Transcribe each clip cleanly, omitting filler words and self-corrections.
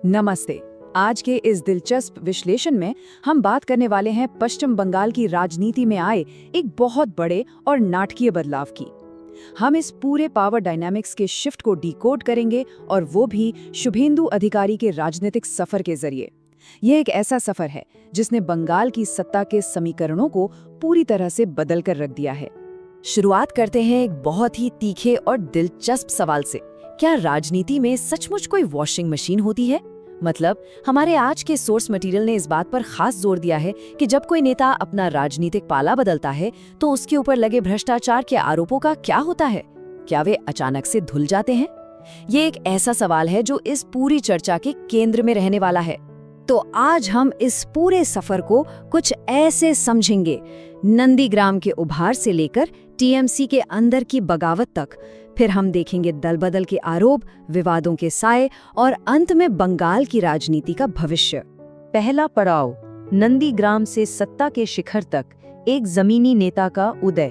नमस्ते। आज के इस दिलचस्प विश्लेषण में हम बात करने वाले हैं पश्चिम बंगाल की राजनीति में आए एक बहुत बड़े और नाटकीय बदलाव की। हम इस पूरे पावर डायनामिक्स के शिफ्ट को डिकोड करेंगे और वो भी शुभेंदु अधिकारी के राजनीतिक सफर के जरिए। यह एक ऐसा सफर है जिसने बंगाल की सत्ता के समीकरणों को पूरी तरह से बदल कर रख दिया है। शुरुआत करते हैं एक बहुत ही तीखे और दिलचस्प सवाल से। क्या राजनीति में सचमुच कोई वॉशिंग मशीन होती है? मतलब हमारे आज के सोर्स मटेरियल ने इस बात पर खास जोर दिया है कि जब कोई नेता अपना राजनीतिक पाला बदलता है तो उसके ऊपर लगे भ्रष्टाचार के आरोपों का क्या होता है? क्या वे अचानक से धुल जाते हैं? ये एक ऐसा सवाल है जो इस पूरी चर्चा के केंद्र में रहने वाला है। तो आज हम इस पूरे सफर को कुछ ऐसे समझेंगे, नंदीग्राम के उभार से लेकर टीएमसी के अंदर की बगावत तक। फिर हम देखेंगे दल बदल के आरोप, विवादों के साए और अंत में बंगाल की राजनीति का भविष्य। पहला पड़ाव, नंदीग्राम से सत्ता के शिखर तक एक जमीनी नेता का उदय।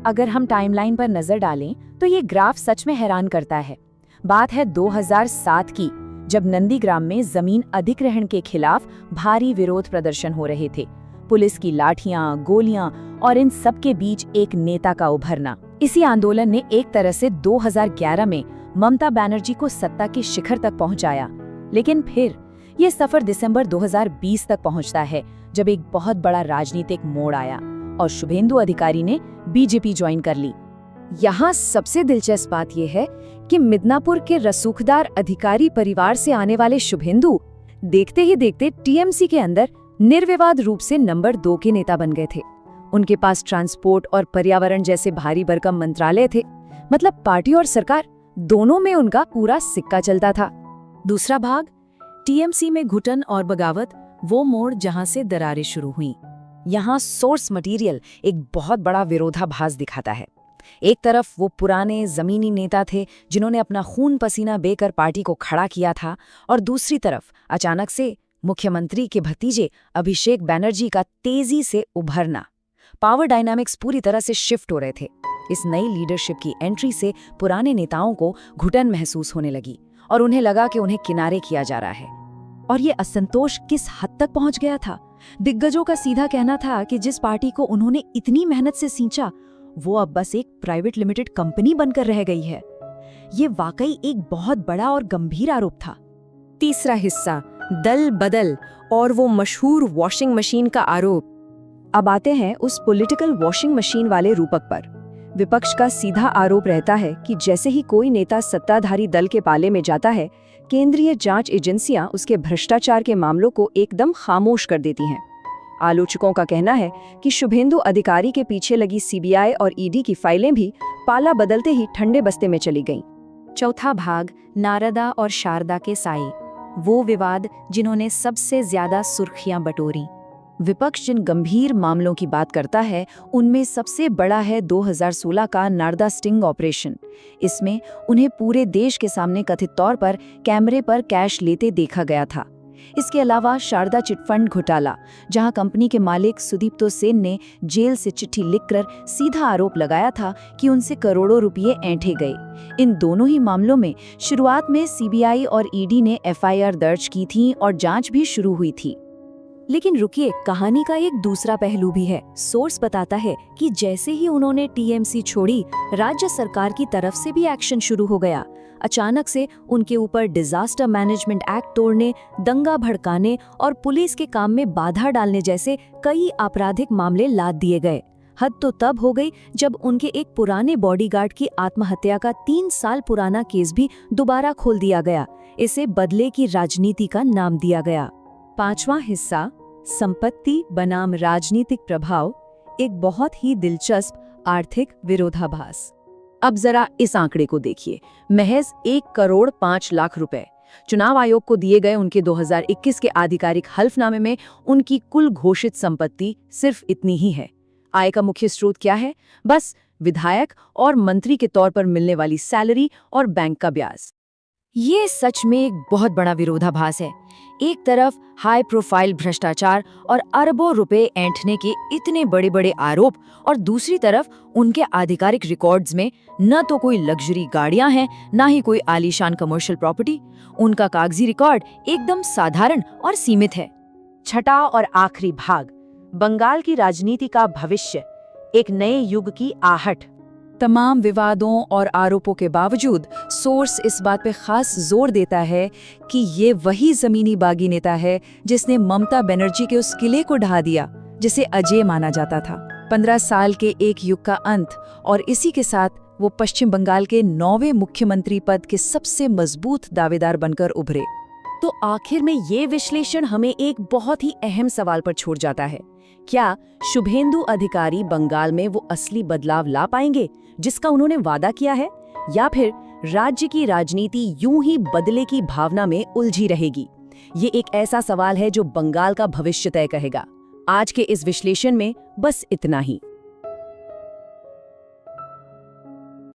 अगर हम टाइमलाइन पर नजर डालें तो ये ग्राफ सच में हैरान करता है। बात है 2007 की, जब नंदीग्राम में जमीन अधिग्रहण के खिलाफ भारी विरोध प्रदर्शन हो रहे थे। पुलिस की लाठियां, गोलियां और इन सब के बीच एक नेता का उभरना। इसी आंदोलन ने एक तरह से 2011 में ममता बनर्जी को सत्ता के शिखर तक पहुंचाया। लेकिन फिर ये सफर दिसंबर 2020 तक पहुंचता है, जब एक बहुत बड़ा राजनीतिक मोड़ आया और शुभेंदु अधिकारी ने बीजेपी ज्वाइन कर ली। यहाँ सबसे दिलचस्प बात यह है कि मिदनापुर के रसूखदार अधिकारी परिवार से आने वाले शुभेंदु देखते ही देखते टीएमसी के अंदर निर्विवाद रूप से नंबर 2 के नेता बन गए थे। उनके पास ट्रांसपोर्ट और पर्यावरण जैसे भारी भरकम मंत्रालय थे। मतलब पार्टी और सरकार दोनों में उनका पूरा सिक्का चलता था। दूसरा भाग, टीएमसी में घुटन और बगावत, वो मोड़ जहां से दरारें शुरू हुईं। यहाँ सोर्स मटेरियल एक बहुत बड़ा विरोधाभास दिखाता है। एक तरफ वो पुराने जमीनी नेता थे जिन्होंने अपना खून पसीना बेकर पार्टी को खड़ा किया था, और दूसरी तरफ अचानक से मुख्यमंत्री के भतीजे अभिषेक बनर्जी का तेजी से उभरना। पावर डायनामिक्स पूरी तरह से शिफ्ट हो रहे थे। इस नई लीडरशिप की एंट्री से पुराने नेताओं को घुटन महसूस होने लगी और उन्हें लगा कि उन्हें किनारे किया जा रहा है। और ये असंतोष किस हद तक पहुंच गया था? दिग्गजों का सीधा कहना था कि जिस पार्टी को उन्होंने इतनी मेहनत से सींचा, वो अब बस एक प्राइवेट लिमिटेड कंपनी बनकर रह गई है। ये वाकई एक बहुत बड़ा और गंभीर आरोप था। तीसरा हिस्सा, दल बदल और वो मशहूर वॉशिंग मशीन का आरोप। अब आते हैं उस पॉलिटिकल वॉशिंग मशीन वाले रूपक पर। विपक्ष का सीधा आरोप रहता है कि जैसे ही कोई नेता सत्ताधारी दल के पाले में जाता है, केंद्रीय जांच एजेंसियां उसके भ्रष्टाचार के मामलों को एकदम खामोश कर देती हैं। आलोचकों का कहना है कि शुभेंदु अधिकारी के पीछे लगी सीबीआई और ईडी की फाइलें भी पाला बदलते ही ठंडे बस्ते में चली गईं। चौथा भाग, नारदा और शारदा के साए, वो विवाद जिन्होंने सबसे ज्यादा सुर्खियां बटोरी। विपक्ष जिन गंभीर मामलों की बात करता है, उनमें सबसे बड़ा है 2016 का नारदा स्टिंग ऑपरेशन। इसमें उन्हें पूरे देश के सामने कथित तौर पर कैमरे पर कैश लेते देखा गया था। इसके अलावा शारदा चिटफंड घोटाला, जहां कंपनी के मालिक सुदीप्तो सेन ने जेल से चिट्ठी लिखकर सीधा आरोप लगाया था कि उनसे करोड़ों रुपये ऐंठे गए। इन दोनों ही मामलों में शुरुआत में सीबीआई और ईडी ने एफआईआर दर्ज की थी और जांच भी शुरू हुई थी। लेकिन रुकिए, कहानी का एक दूसरा पहलू भी है। सोर्स बताता है कि जैसे ही उन्होंने टीएमसी छोड़ी, राज्य सरकार की तरफ से भी एक्शन शुरू हो गया। अचानक से उनके ऊपर डिजास्टर मैनेजमेंट एक्ट तोड़ने, दंगा भड़काने और पुलिस के काम में बाधा डालने जैसे कई आपराधिक मामले लाद दिए गए। हद तो तब हो गई जब उनके एक पुराने बॉडीगार्ड की आत्महत्या का 3 साल पुराना केस भी दोबारा खोल दिया गया। इसे बदले की राजनीति का नाम दिया गया। पांचवा हिस्सा, संपत्ति बनाम राजनीतिक प्रभाव, एक बहुत ही दिलचस्प आर्थिक विरोधाभास। अब जरा इस आंकड़े को देखिए, महज 1,05,00,000 रुपए। चुनाव आयोग को दिए गए उनके 2021 के आधिकारिक हल्फनामे में उनकी कुल घोषित संपत्ति सिर्फ इतनी ही है। आय का मुख्य स्रोत क्या है? बस विधायक और मंत्री के तौर पर मिलने वाली सैलरी और बैंक का ब्याज। ये सच में एक बहुत बड़ा विरोधाभास है। एक तरफ हाई प्रोफाइल भ्रष्टाचार और अरबों रुपए ऐंठने के इतने बड़े बड़े आरोप, और दूसरी तरफ उनके आधिकारिक रिकॉर्ड्स में न तो कोई लग्जरी गाड़ियां हैं, ना ही कोई आलीशान कमर्शियल प्रॉपर्टी। उनका कागजी रिकॉर्ड एकदम साधारण और सीमित है। छठा और आखिरी भाग, बंगाल की राजनीति का भविष्य, एक नए युग की आहट। तमाम विवादों और आरोपों के बावजूद सोर्स इस बात पे खास जोर देता है कि ये वही जमीनी बागी नेता है जिसने ममता बनर्जी के उस किले को ढा दिया जिसे अजेय माना जाता था। 15 साल के एक युग का अंत, और इसी के साथ वो पश्चिम बंगाल के 9वें मुख्यमंत्री पद के सबसे मजबूत दावेदार बनकर उभरे। तो आखिर में ये विश्लेषण हमें एक बहुत ही अहम सवाल पर छोड़ जाता है। क्या शुभेंदु अधिकारी बंगाल में वो असली बदलाव ला पाएंगे जिसका उन्होंने वादा किया है, या फिर राज्य की राजनीति यूं ही बदले की भावना में उलझी रहेगी? ये एक ऐसा सवाल है जो बंगाल का भविष्य तय करेगा। आज के इस विश्लेषण में बस इतना ही।